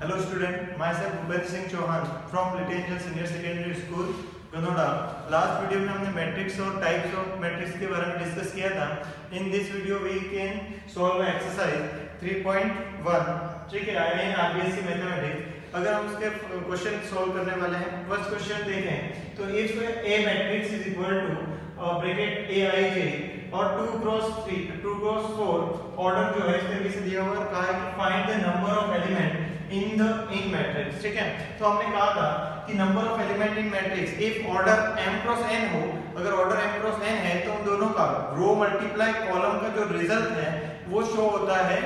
Hello student, myself Bhupen Singh Chauhan from Little Angel Senior Secondary School, Ganoda. Last video में हमने matrix और types of matrix के बारे में डिस्कस किया था। In this video we can solve exercise 3.1, ठीक है, इन आरबीएससी मैथमेटिक्स। अगर हम उसके क्वेश्चन सॉल्व करने वाले हैं, फर्स्ट क्वेश्चन देखें तो if a matrix is equal to bracket a i j और 2 क्रॉस 4 ऑर्डर जो है इस तरीके से दिया हुआ है, कहा है कि find the number of element in matrix, ठीक है। तो हमने कहा था कि number of element in matrix if order m cross n हो, अगर ऑर्डर m क्रॉस n है तो उन दोनों का रो मल्टीप्लाई कॉलम का जो रिजल्ट है वो शो होता है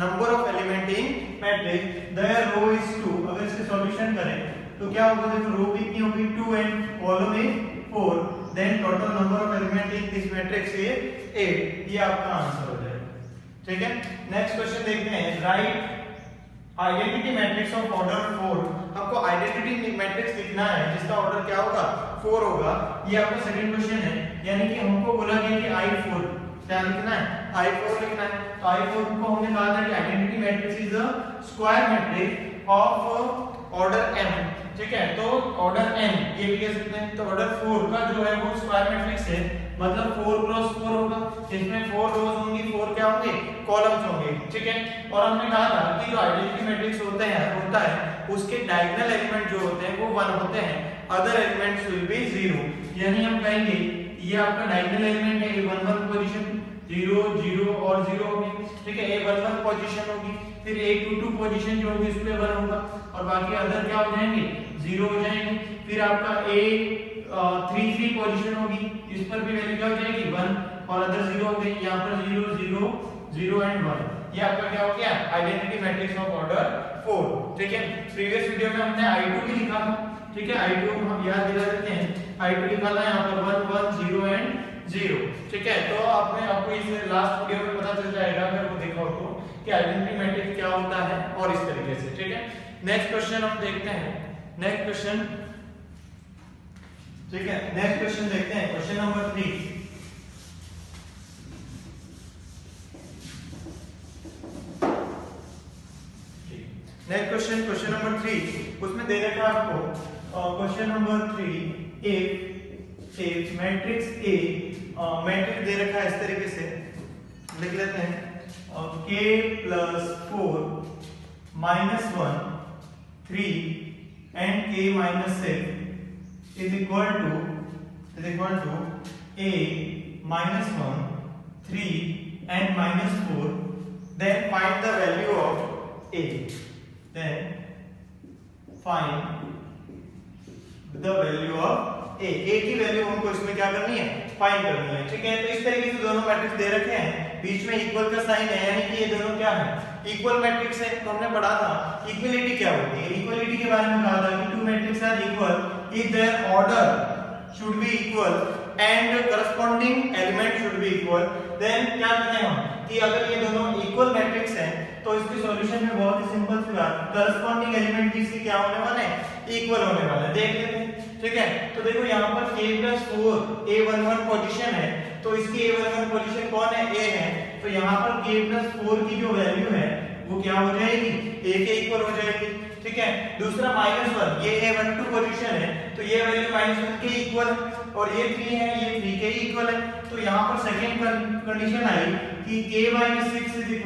number of element in matrix their row is 2। अगर इसके सॉल्यूशन करें तो क्या होगा, देखो रो कितनी होगी 2 and column is 4, then total number of element in this matrix is 8। ये आपका आंसर हो जाएगा, ठीक है। नेक्स्ट क्वेश्चन देखते हैं, right identity matrix of order 4। आपको आइडेंटिटी मैट्रिक्स लिखना है जिसका ऑर्डर क्या होगा 4 होगा। ये आपका सेकंड क्वेश्चन है, यानी कि हमको बोला गया कि I4 क्या लिखना है, I4 लिखना है। तो I4 को हमने कहा था कि identity matrix is a square matrix of order m, ठीक है। तो ऑर्डर n ये भी कह सकते हैं। तो ऑर्डर 4 का जो है वो स्क्वायर मैट्रिक्स है, मतलब 4 क्रॉस 4 होगा, इसमें 4 रोज होंगी, 4 क्या होंगे कॉलम्स होंगे, ठीक है। और हमने कहा था कि जो आइडेंटिटी मैट्रिक्स होता है उसके डायगोनल एलिमेंट जो होते हैं वो 1 होते हैं, अदर एलिमेंट्स विल बी 0। यानी हम कहेंगे ये आपका डायगोनल एलिमेंट है, 1 1 पोजीशन 0 0 और 0 होगी, ठीक है। a 1 1 पोजीशन होगी, फिर a 2 2 पोजीशन जो होगी उस पे 1 होगा और बाकी अदर क्या हो जाएंगे 0 हो जाएंगे। फिर आपका a 3 3 पोजीशन होगी, इस पर भी वैल्यू क्या हो जाएगी 1 और अदर 0 हो गई। यहां पर 0 0 0 एंड 1, ये आपका क्या हो गया आइडेंटिटी मैट्रिक्स ऑफ ऑर्डर 4, ठीक है। प्रीवियस वीडियो में हमने I2 भी लिखा था, ठीक है। I2 हम याद दिला देते हैं, I2 लिखा था यहां पर 1 1 0 एंड 0, ठीक है। तो आपको इस लास्ट वीडियो में पता चल जाएगा अगर वो देखा हो तो कि आइडेंटिटी मैट्रिक्स क्या होता है और इस तरीके से, ठीक है। नेक्स्ट क्वेश्चन हम देखते हैं, नेक्स्ट क्वेश्चन, ठीक है। नेक्स्ट क्वेश्चन देखते हैं, question number 3। Next question, question number 3, उसमें दे रखा है आपको question number 3 if matrix A, matrix दे रखा है इस तरीके से, लिख लेते हैं k + 4 - 1 3 and k - 6 is equal to A -1 3 and -4, then find the value of A, then find the value of A की वैल्यू हमको इसमें क्या करनी है फाइंड करनी है, ठीक है। तो इस तरीके से दोनों मैट्रिक्स दे रखे हैं, बीच में इक्वल का साइन है, यानी कि ये दोनों क्या है इक्वल मैट्रिक्स है। तो हमने पढ़ा था इक्वलिटी क्या होती है, इक्वलिटी के बारे में कहा था कि two matrix are equal if their order should be equal and corresponding element should be equal, then क्या करते हैं हम कि अगर ये दोनों इक्वल मैट्रिक्स हैं तो इसके सॉल्यूशन में बहुत ही सिंपल सी बात, करस्पॉन्डिंग एलिमेंट किसके क्या होने वाले हैं इक्वल होने वाले हैं, देख लेते हैं, ठीक है। तो देखो यहाँ पर k + 4 a11 पोजीशन है, तो इसकी a11 पोजीशन कौन है a है, तो यहाँ पर k + 4 की जो वैल्यू है वो क्या हो जाएगी a के इक्वल हो जाएगी, ठीक है। दूसरा -1, ये a12 पोजीशन है तो ये वैल्यू -1 के इक्वल है, और ये 3 है ये 3 के इक्वल है। तो यहाँ पर सेकंड कंडीशन आई कि k - 6 =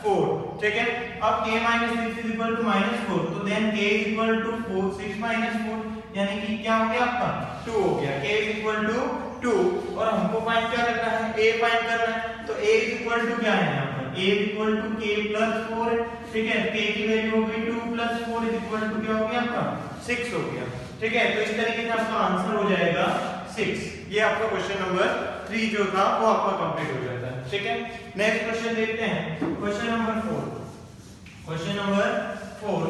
-4, ठीक है। अब k - 6 = -4, तो देन k = 4 6 - 4, यानी कि क्या हो गया आपका 2 हो गया, k = 2। और हमको फाइंड क्या करना है a फाइंड करना है, तो a = क्या है यहाँ पर a = k + 4, ठीक है। k की वैल्यू हो गई 2 + 4 = क्या हो गया आपका 6 हो गया, ठीक है। तो इस तरीके से आपका आंसर हो जाएगा 6। ये आपका क्वेश्चन नंबर 3 जो था वो आपका कंप्लीट हो जाता है, ठीक है। नेक्स्ट क्वेश्चन देखते हैं, question number 4, question number 4,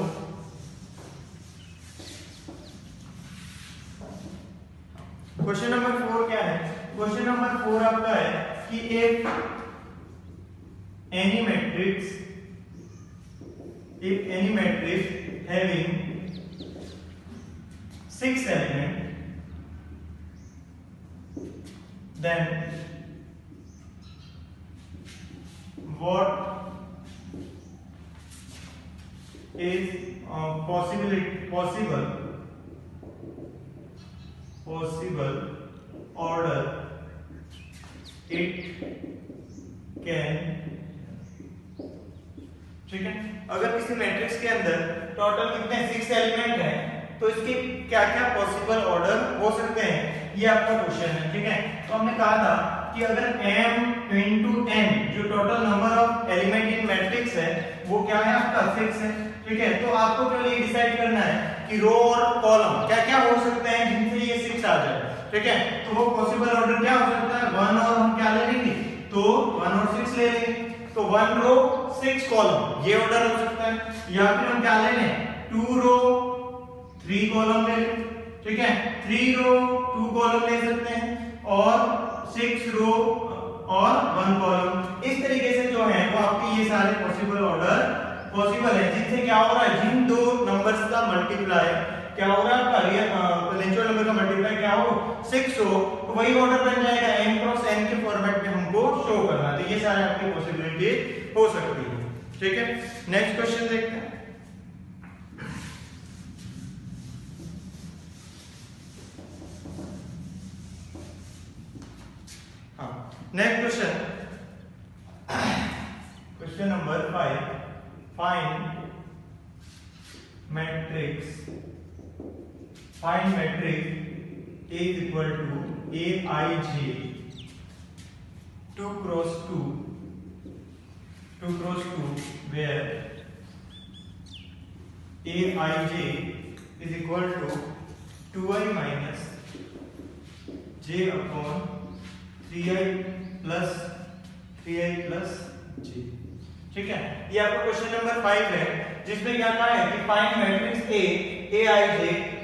question number 4 क्या है, क्वेश्चन नंबर 4 आपका है कि if any matrix having 6 elements, then what is possible order it can, ठीक है। अगर किसी मैट्रिक्स के अंदर टोटल कितने 6 एलिमेंट हैं तो इसके क्या क्या पॉसिबल ऑर्डर हो सकते हैं, ये आपका क्वेश्चन है, ठीक है। तो हमने कहा था कि अगर m into n जो total number of element in matrix है वो क्या है आपका 6 है, ठीक है। तो आपको केवल ये डिसाइड करना है कि रो और कॉलम क्या क्या हो सकते हैं जिनसे ये 6 आ जाए, ठीक है। तो वो पॉसिबल ऑर्डर क्या हो सकता है, 1 और हम क्या ले लेंगे, तो 1 और 6 ले लेंगे, तो 1 रो 6 कॉलम ये ऑर्डर हो सकता है। या फिर हम क्या ले लें, 2 रो 3 कॉलम ले लें, ठीक है। 3 रो 2 कॉलम ले सकते हैं और 6 रो और 1 कॉलम। इस तरीके से जो है वो आपके ये सारे पॉसिबल ऑर्डर पॉसिबल है जिनसे क्या हो रहा है, जिन दो नंबर्स का मल्टीप्लाई क्या हो रहा है आपका नेचुरल नंबर का मल्टीप्लाई क्या हो 6 हो, तो वही ऑर्डर बन जाएगा n क्रॉस n के फॉर्मेट में हमको शो करना है। तो ये सारे आपकी पॉसिबिलिटी हो सकती है, ठीक है। नेक्स्ट क्वेश्चन देखते हैं। Next question, question number 5, find matrix A is equal to Aij 2 cross 2 where Aij is equal to 2i minus j upon 3i plus j, ठीक है। ये आपका क्वेश्चन नंबर 5 है जिसमें क्या कहा है कि फाइंड मैट्रिक्स Aij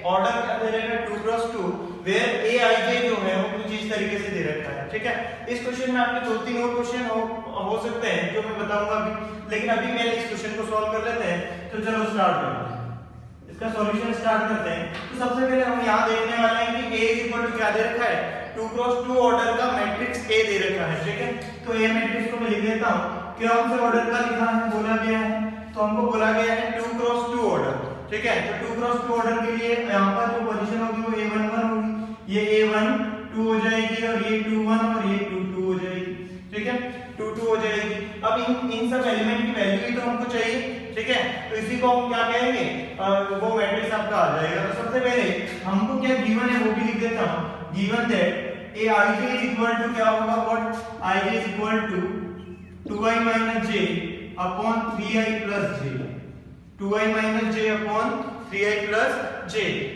ऑर्डर क्या दे रखा है 2 क्रॉस 2 वेयर Aij जो है वो कुछ इस तरीके से दे रखा है, ठीक है। इस क्वेश्चन में आपके 2-3 और क्वेश्चन हो सकते हैं जो मैं बताऊंगा अभी, लेकिन अभी मैं इस क्वेश्चन को सॉल्व कर लेते हैं। तो चलो स्टार्ट करते हैं, इसका सॉल्यूशन स्टार्ट करते हैं। तो सबसे पहले हम यहाँ देखने वाले हैं कि A इक्वल टू क्या दे रखा है, 2 क्रॉस 2 ऑर्डर का मैट्रिक्स A दे रखा है, ठीक है। तो A मैट्रिक्स को मैं लिख देता हूँ, कौन से ऑर्डर का लिखा है बोला गया है, तो हमको बोला गया है 2 क्रॉस 2 ऑर्डर, ठीक है। तो 2 क्रॉस 2 ऑर्डर के लिए यहाँ पर जो पोजीशन होगी वो A11 होगी, ये A1 2 हो जाएगी और ये 2 1 और ये 2 2 हो जाएगी, ठीक है, 2 2 हो जाएगी। अब इन सब एलिमेंट की वैल्यू ही तो हमको चाहिए, ठीक है। तो इसी को हम क्या कहेंगे, वो मैट्रिक्स आपका आ जाएगा। तो सबसे पहले हमको क्या गिवन है वो भी लिख देता हूँ, given that Aij is equal to क्या होगा, what Ij is equal to 2i minus j upon 3i plus j, 2i minus j upon 3i plus j।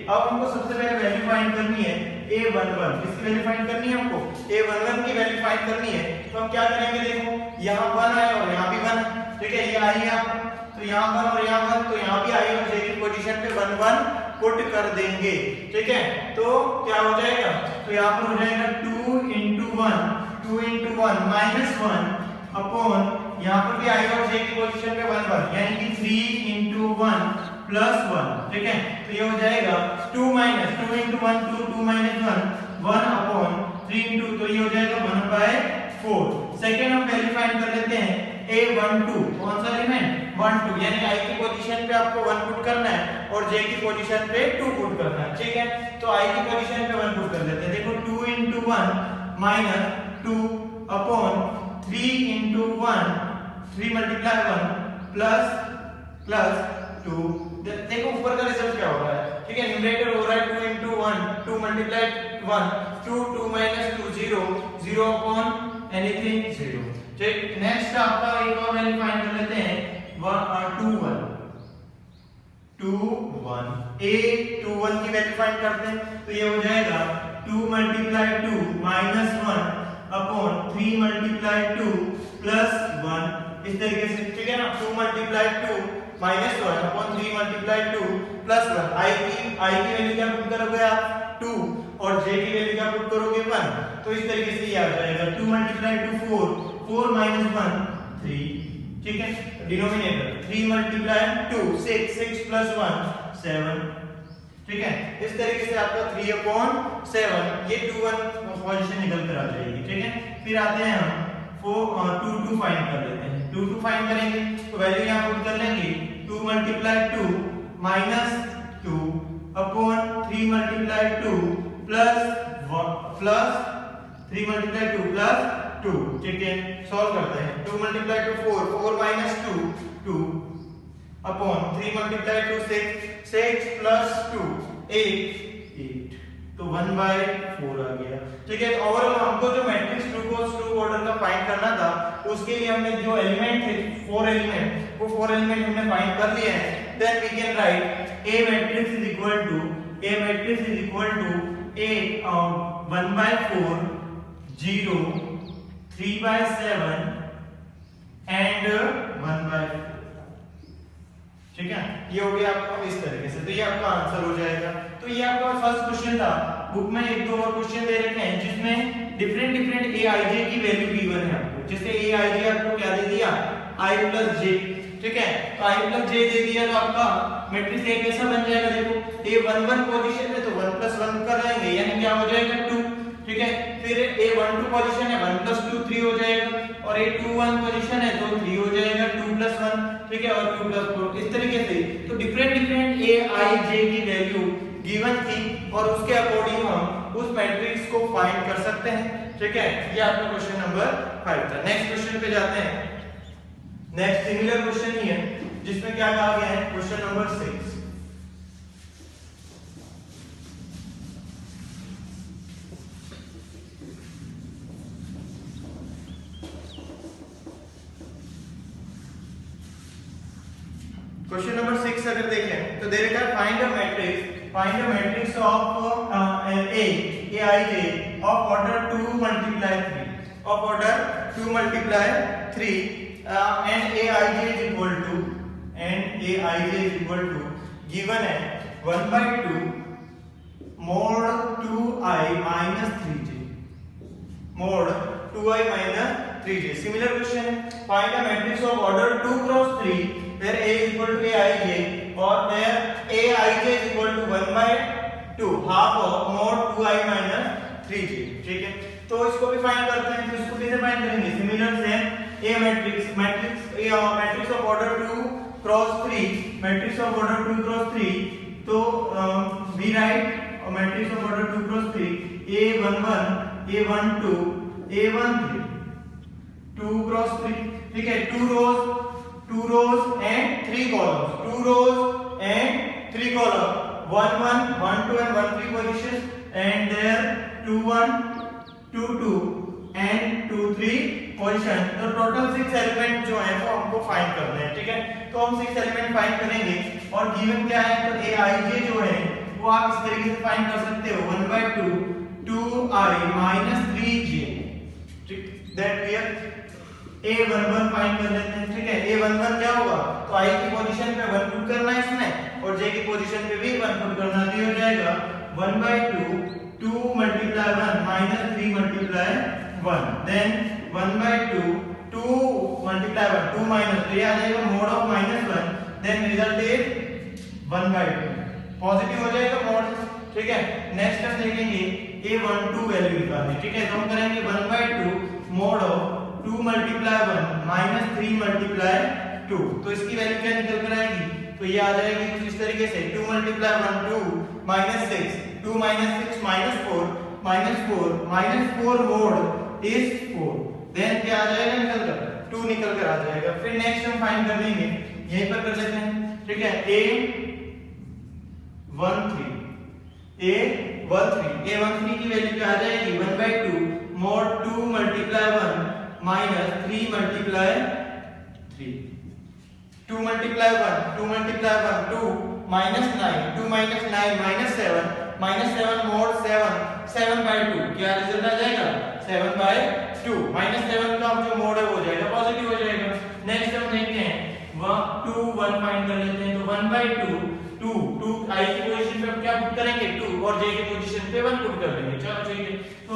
अब हमको सबसे पहले वैल्यू फाइंड करनी है A11, इसकी वैल्यू फाइंड करनी है हमको, A11 की वैल्यू फाइंड करनी है। तो हम क्या करेंगे, देखो यहाँ 1 है और यहाँ भी 1 है, ठीक है, ये आई है आपको, तो यहाँ 1 और यहाँ 1, तो यहाँ भी आई और j की पोजीशन पे 1 1 पुट कर देंगे, ठीक है। तो क्या हो जाएगा, तो यहाँ पर हो जाएगा 2 into 1 minus 1 अपॉन यहाँ पर भी आई और j की पोजीशन पे 1 1, यानी कि 3 into 1 plus 1, ठीक है। तो ये हो जाएगा 2 into 1 2 minus 1 अपॉन 3 into, तो ये हो जाएगा 1/4। सेकंड हम वैल्यू फाइंड कर लेते हैं A12, कौन सा एलिमेंट 1 2, यानी i की पोजीशन पे आपको 1 पुट करना है और j की पोजीशन पे 2 पुट करना है, ठीक है। तो i की पोजीशन पे 1 पुट कर लेते हैं, देखो 2 into 1 minus 2 upon 3 into 1 3 multiply 1 plus 2। देखो ऊपर का रिजल्ट क्या हो रहा है, ठीक है, न्यूमरेटर हो रहा है 2 into 1 2 multiply 1 2 minus 2 0 0 upon anything 0, ठीक। नेक्स्ट आपका एक और वैल्यू फाइंड कर लेते हैं 2 1 A21 की वैल्यू फाइंड करते हैं। तो ये हो जाएगा 2 multiply 2 minus 1 upon 3 multiply 2 plus 1, इस तरीके से, ठीक है ना। 2 multiply 2 minus 1 upon 3 multiply 2 plus 1, i की वैल्यू क्या पुट करोगे आप 2 और j की वैल्यू क्या पुट करोगे 1, तो इस तरीके से ये आ जाएगा 2 multiply 2 4 minus 1 3, ठीक है। डिनोमिनेटर 3 multiply 2 6 plus 1 7, ठीक है। इस तरीके से आपका 3/7 ये 2 1 पोजीशन निकल कर आ जाएगी, ठीक है। फिर आते हैं हम 2 2 फाइंड कर लेते हैं। 2 2 फाइंड करेंगे तो वैल्यू यहां पुट कर लेंगे 2 multiply 2 minus 2 upon 3 multiply 2 plus 3 multiply 2 plus 2। ठीक है, सॉल्व करते हैं। 2 multiply 2 4, 4 minus 2 2 upon 3 multiply 2 6 plus 2 8 तो 1/4 आ गया। ठीक है, तो ओवरऑल हमको जो मैट्रिक्स 2 क्रॉस 2 ऑर्डर का फाइंड करना था, उसके लिए हमने जो एलिमेंट थे 4 एलिमेंट, वो 4 एलिमेंट हमने फाइंड कर लिए हैं। Then we can write A matrix is equal to A 1/4 0 3/7 and 1/4। ठीक है, ये हो गया आपका इस तरीके से, तो ये आपका आंसर हो जाएगा। तो ये आपका फर्स्ट क्वेश्चन था। बुक में एक दो और क्वेश्चन दे रखे हैं जिसमें डिफरेंट aij की वैल्यू गिवन है आपको। जैसे aij आपको क्या दे दिया, i + j। ठीक है, तो i + j दे दिया तो आपका मैट्रिक्स A कैसा बन जाएगा, देखो A11 पोजीशन में तो 1 + 1 कर लेंगे, यानी क्या हो जाएगा 2। ठीक है, फिर A12 पोजीशन है 1 + 2 3 हो जाएगा, और A21 पोजीशन है तो 3 हो जाएगा 2 + 1। ठीक है, और 2 + 4 इस तरीके से। तो डिफरेंट aij की वैल्यू गिवन थी और उसके अकॉर्डिंग हम उस मैट्रिक्स को फाइंड कर सकते हैं। ठीक है, ये आपका क्वेश्चन नंबर 5 था। नेक्स्ट क्वेश्चन पे जाते हैं। नेक्स्ट सिमिलर क्वेश्चन ही है जिसमें क्या कहा गया है, क्वेश्चन नंबर 6। क्वेश्चन नंबर 6 अगर देखें तो दे रखा है find a matrix of aij of order 2 multiply 3 of order 2 multiply 3 and aij is equal to given है 1/2 mod 2i minus 3j mod 2i minus 3j। Similar question है, find a matrix of order 2 cross 3 where A is equal to aij or where aij is equal to 1/2 half of mod 2i minus 3j। ठीक है, तो इसको भी find करते हैं। तो इसको कैसे फाइंड करेंगे, similar same A matrix of order 2 cross 3 matrix of order 2 cross 3 तो we write matrix of order 2 cross 3 A11 A12 A13 2 cross 3। ठीक है, 2 rows and 3 columns, 2 rows and 3 columns, 1 1 1 2 and 1 3 position, and there 2 1 2 2 and 2 3 position। तो total 6 element जो है वो हमको find करने हैं। ठीक है, तो हम 6 एलिमेंट फाइंड करेंगे और गिवन क्या है, तो aij जो है वो आप इस तरीके से फाइंड कर सकते हो 1/2 2i minus 3j। ठीक, that we are A11 find कर लेते हैं। ठीक है, A11 क्या होगा, तो i की पोजीशन पे 1 पुट करना है इसमें और j की पोजीशन पे भी 1 पुट करना, तो ये हो जाएगा 1/2 2 multiply 1 minus 3 multiply 1, then 1/2 2 multiply 1 2 minus, तो ये आ जाएगा mod of -1, then result is 1/2 positive हो जाएगा mod। ठीक है, नेक्स्ट हम देखेंगे A12 वैल्यू निकालनी। ठीक है, तो हम करेंगे 1/2 mod of 2 multiply 1 minus 3 multiply 2, तो इसकी वैल्यू क्या निकल कर आएगी, तो ये आ जाएगी कुछ इस तरीके से 2 multiply 1 2 minus 6 2 minus 6 minus 4 mod is 4, then क्या आ जाएगा निकल कर 2 निकल कर आ जाएगा। फिर नेक्स्ट हम फाइंड कर लेंगे, यहीं पर कर लेते हैं। ठीक है, A13 की वैल्यू क्या आ जाएगी 1/2 mod 2 multiply 1 minus 3 multiply 3 2 multiply 1 2 minus 9 2 minus 9 minus 7 mod 7/2 क्या रिजल्ट आ जाएगा 7/2 -7 का जो मोड है वो हो जाएगा पॉजिटिव हो जाएगा। नेक्स्ट हम देखते हैं 2 1 फाइंड कर लेते हैं, तो 1/2 2 i की पोजीशन पे हम क्या पुट करेंगे 2 और j की पोजीशन पे 1 पुट कर देंगे। चलो ठीक है, तो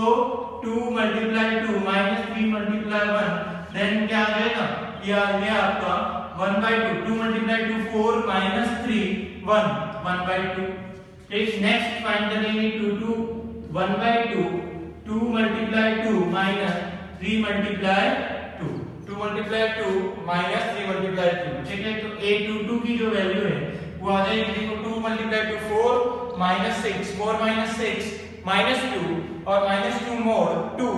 2 मल्टीप्लाई 2 माइनस 3 मल्टीप्लाई 1, देन क्या आ जाएगा, ये आ गया आपका 1/2 2 मल्टीप्लाई 2 4 माइनस 3 1/2। ठीक, नेक्स्ट फाइंड करेंगे 2 1/2 2 multiply 2 minus 3 multiply 2 2 multiply 2 minus 3 multiply 2, ठीक है। तो a22 की जो वैल्यू है वो आ जाएगी, देखो 2 मल्टीप्लाई 2 4 माइनस 6, 4 माइनस 6 माइनस 2 और माइनस 2 मोर 2,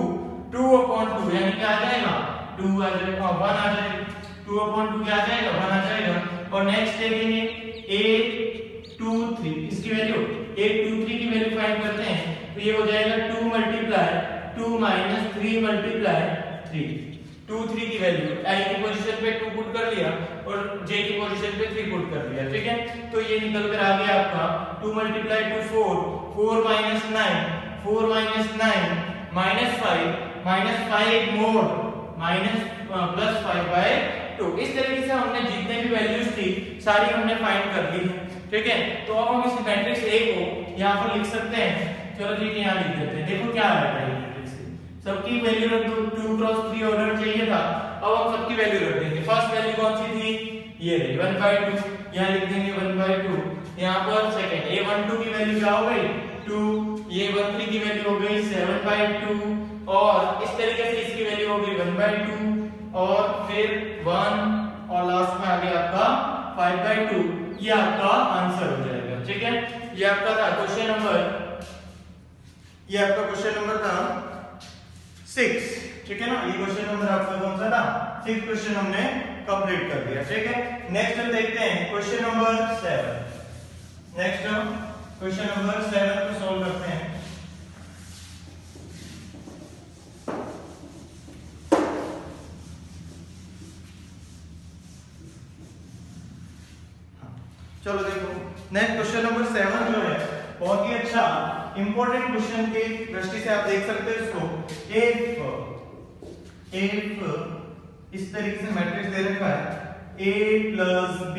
2 अपॉन 2 यानी क्या आ जाएगा 2 आ जाएगा, 1 आ जाएगा, 2 अपॉन 2 क्या आ जाएगा 1 आ जाएगा। और नेक्स्ट देखेंगे a23, इसकी वैल्यू a23 की वैल्यू फाइंड करते हैं, तो ये हो जाएगा 2 मल्टीप्लाई 2 माइनस 3 मल्टीप्लाई 3, 2 3 की वैल्यू i की पोजीशन पे 2 पुट कर लिया और j की पोजीशन पे 3 पुट कर लिया, ठीक है। तो ये निकल कर आ गया आपका 2 मल्टीप्लाई 2 4, 4 माइनस 9, 4 माइनस 9 माइनस 5 मोर माइनस प्लस 5 बाय 2। इस तरीके से हमने जितने भी वैल्यूज थी सारी हमने फाइंड कर ली है, ठीक है। तो अब हम इस मैट्रिक्स A को यहाँ पर लिख सकते हैं, चलो ठीक है यहाँ लिख देते हैं। देखो क्या आएगा ये मैट्रिक्स से, सबकी वैल्यू रख दो, 2 क्रॉस 3 ऑर्डर चाहिए था, अब हम सबकी वैल्यू रख देंगे। फर्स्ट वैल्यू कौन सी थी, ये रही 1/2, यहाँ लिख देंगे 1/2। यहाँ पर सेकंड a12 की वैल्यू क्या हो गई 2, a13 की वैल्यू हो गई 7/2 और इस तरीके से इसकी वैल्यू हो गई 1/2 और फिर 1 और लास्ट में आ गया आपका 5/2। ये आपका आंसर हो जाएगा, ठीक है। ये आपका था क्वेश्चन नंबर, ये आपका क्वेश्चन नंबर था 6, ठीक है ना। ये क्वेश्चन नंबर आपका कौन सा था 6 क्वेश्चन हमने कंप्लीट कर दिया, ठीक है। नेक्स्ट हम देखते हैं क्वेश्चन नंबर 7। नेक्स्ट हम क्वेश्चन नंबर 7 को सॉल्व करते हैं। चलो देखो नेक्स्ट क्वेश्चन नंबर 7 जो है बहुत ही अच्छा इंपॉर्टेंट क्वेश्चन की दृष्टि से आप देख सकते हो इसको। इफ इस तरीके से मैट्रिक्स दे रखा है a plus b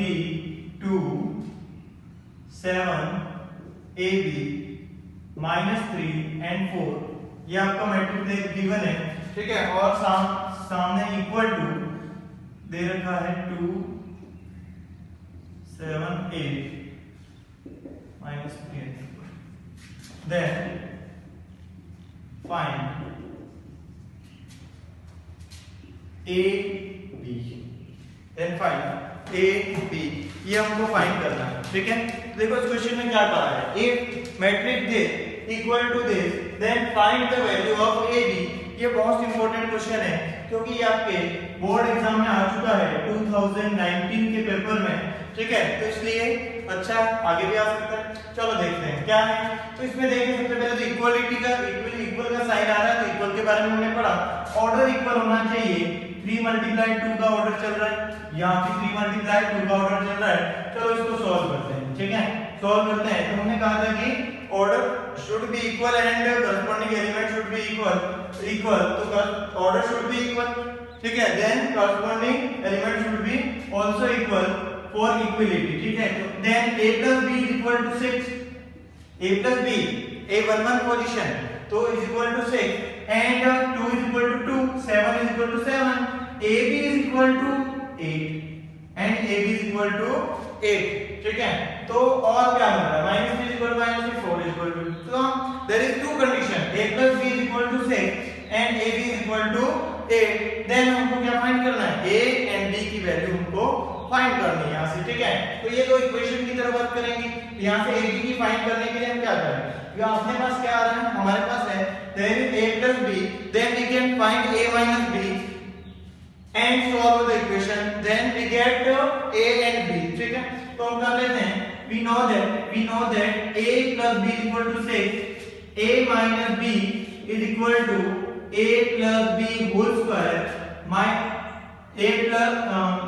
2 7 ab minus 3 and 4, ये आपका मैट्रिक्स गिवन है, ठीक है। और सामने इक्वल टू दे रखा है 2 7 8 minus 3, then find a b, then find a b, ये हमको फाइंड करना है, ठीक है। देखो इस क्वेश्चन में क्या कहा है, a matrix the equal to this then find the value of a b। ये बहुत इंपॉर्टेंट क्वेश्चन है क्योंकि ये आपके बोर्ड एग्जाम में आ चुका है 2019 के पेपर में, ठीक है। तो इसलिए अच्छा आगे भी आ सकता है। चलो देखते हैं क्या है। तो इसमें देखिए सबसे पहले तो इक्वलिटी का इक्वल का साइन आ रहा है, तो इक्वल के बारे में हमने पढ़ा। ऑर्डर इक्वल होना चाहिए, 3 मल्टीप्लाई 2 का ऑर्डर चल रहा है, यहाँ पे 3 मल्टीप्लाई 2 का ऑर्डर चल रहा है। चलो इसको सॉल्व करते हैं, ठीक है। सॉल्व करते हैं तो हमने कहा था कि order should be equal and corresponding element should be equal, तो ऑर्डर शुड बी इक्वल, ठीक है। Then corresponding element should be also equal for equality, ठीक है। तो then a plus b is equal to 6, a plus b a11 position तो is equal to 6 and 2 is equal to 2, 7 is equal to 7, ab is equal to 8 and ab is equal to 8, ठीक है। तो और क्या मिल रहा है -3 is equal to -3, 4 is equal to, so there is two condition, a plus b is equal to 6 and ab is equal to 8। Then हमको क्या find करना है, a and b की वैल्यू हमको फाइंड करनी है यहाँ से, ठीक है। तो ये दो इक्वेशन की तरफ बात करेंगे। यहाँ से a b की फाइंड करने के लिए हम क्या करें, यहाँ अपने पास क्या आ रहा है, हमारे पास है there is a plus b, then we can find a minus b and solve the equation, then we get a and b, ठीक है। तो हम कर लेते हैं, we know that a plus b is equal to 6, a minus b is equal to a plus b whole square a plus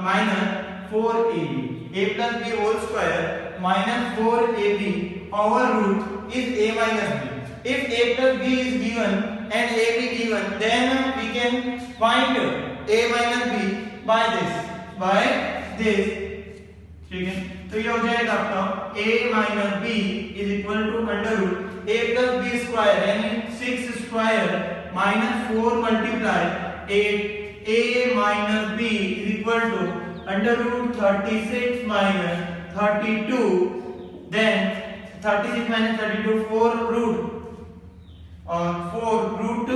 minus 4ab, a plus b whole square minus 4ab over root is a minus b. If a plus b is given and ab given, then we can find a minus b by this, ठीक है। तो ये हो जाएगा आपका a minus b is equal to under root a plus b square यानी 6 square minus 4 multiply 8, a minus b is equal to under root 36 minus 32, then 36 minus 32 4 root और 4 root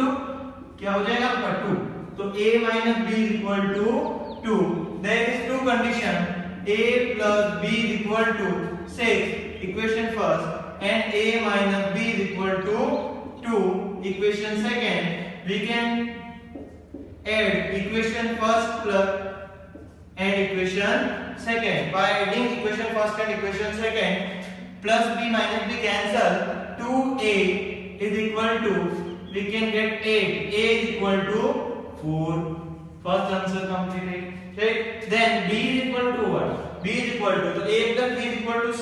क्या हो जाएगा आपका 2, तो a minus b is equal to 2. There is two condition, a plus b is equal to 6, equation first, and a minus b is equal to 2, equation second. We can add equation first plus and equation second. By adding equation first and equation second, plus b minus b cancel, 2a is equal to, we can get 8, a is equal to 4. First answer completed. ठीक, then b is equal to what? b is equal to, तो a plus b is equal to 6,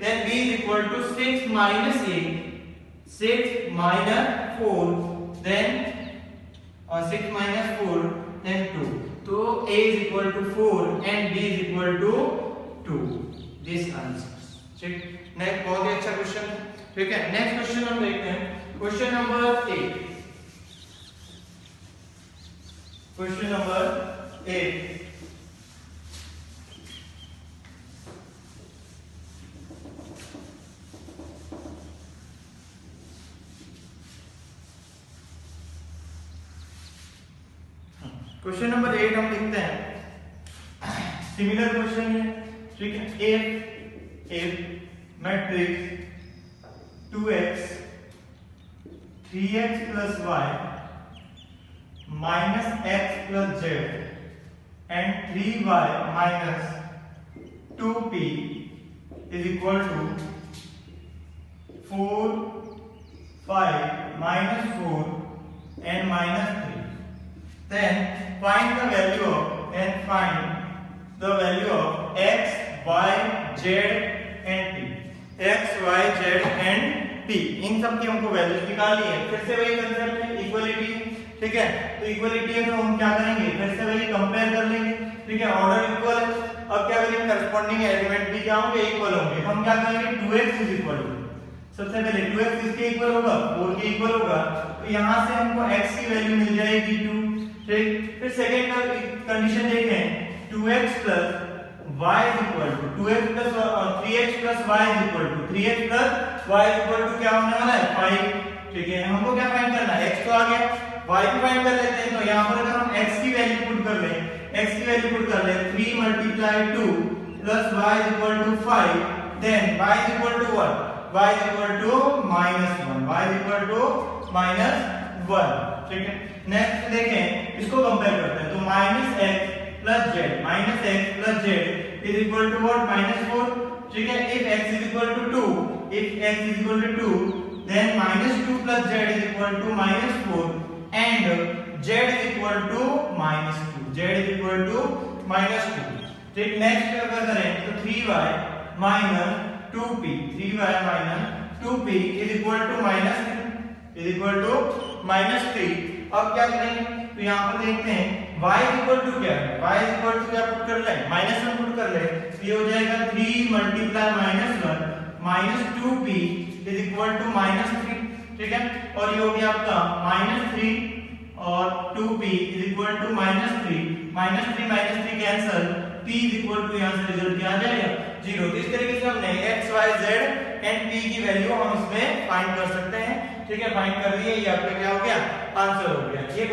then b is equal to 6 minus a, 6 minus 4, then 6 minus 4, then 2. तो a is equal to 4 and b is equal to 2. This answers. ठीक, next बहुत ही अच्छा question. ठीक है, next question हम देखते हैं. Question number 8. Question number 8. Question number 8 हम लिखते हैं. सिमिलर क्वेश्चन है. ठीक है, if matrix 2x 3x plus y minus x plus z and 3y minus 2p is equal to 4 5 minus 4 and minus 3, then find the value of x, y, z and t. x, y, z and t, इन सब की हमको values निकालनी है. फिर से वही concept है, equality. ठीक है, तो इक्वलिटी है तो हम क्या करेंगे, फिर से वही कंपेयर कर लेंगे. ठीक है, ऑर्डर इक्वल है. अब क्या करेंगे, करस्पॉन्डिंग एलिमेंट भी क्या होंगे, इक्वल होंगे. हम क्या करेंगे, 2x इज इक्वल टू, सबसे पहले 2x किसके इक्वल होगा, 4 के इक्वल होगा. तो यहां से हमको x की वैल्यू मिल जाएगी 2. ठीक, फिर सेकंड कंडीशन देखें, 2x plus y is equal to 2x plus 3x plus y is equal to 3x plus y is equal to क्या होने वाला है, 5. ठीक है, हमको क्या फाइंड करना है, x तो आ गया, y भी फाइंड कर लेते हैं. तो यहाँ पर अगर हम x की वैल्यू पुट कर लें, 3 multiply 2 plus y is equal to 5, then y is equal to what, y is equal to -1, y is equal to -1. ठीक है, नेक्स्ट देखें, इसको कंपेयर करते हैं. तो -x plus z is equal to what, -4. ठीक है, if x is equal to 2, then -2 plus z is equal to -4 and z is equal to -2. ठीक, नेक्स्ट अगर करें तो 3y minus 2p is equal to -3. अब क्या करेंगे, तो यहाँ पर देखते हैं y is equal to क्या है, y is equal to क्या पुट कर ले, -1 पुट कर ले. तो ये हो जाएगा 3 multiply -1 minus 2p is equal to -3. ठीक है, और ये हो गया आपका -3 और 2p is equal to -3 cancel, p is equal to यहाँ से रिजल्ट क्या आ जाएगा, 0. तो इस तरीके से हमने x, y, z and p की वैल्यू हम इसमें फाइंड कर सकते हैं. ठीक है, फाइंड कर लिए, ये आपका क्या हो गया, आंसर हो गया. ये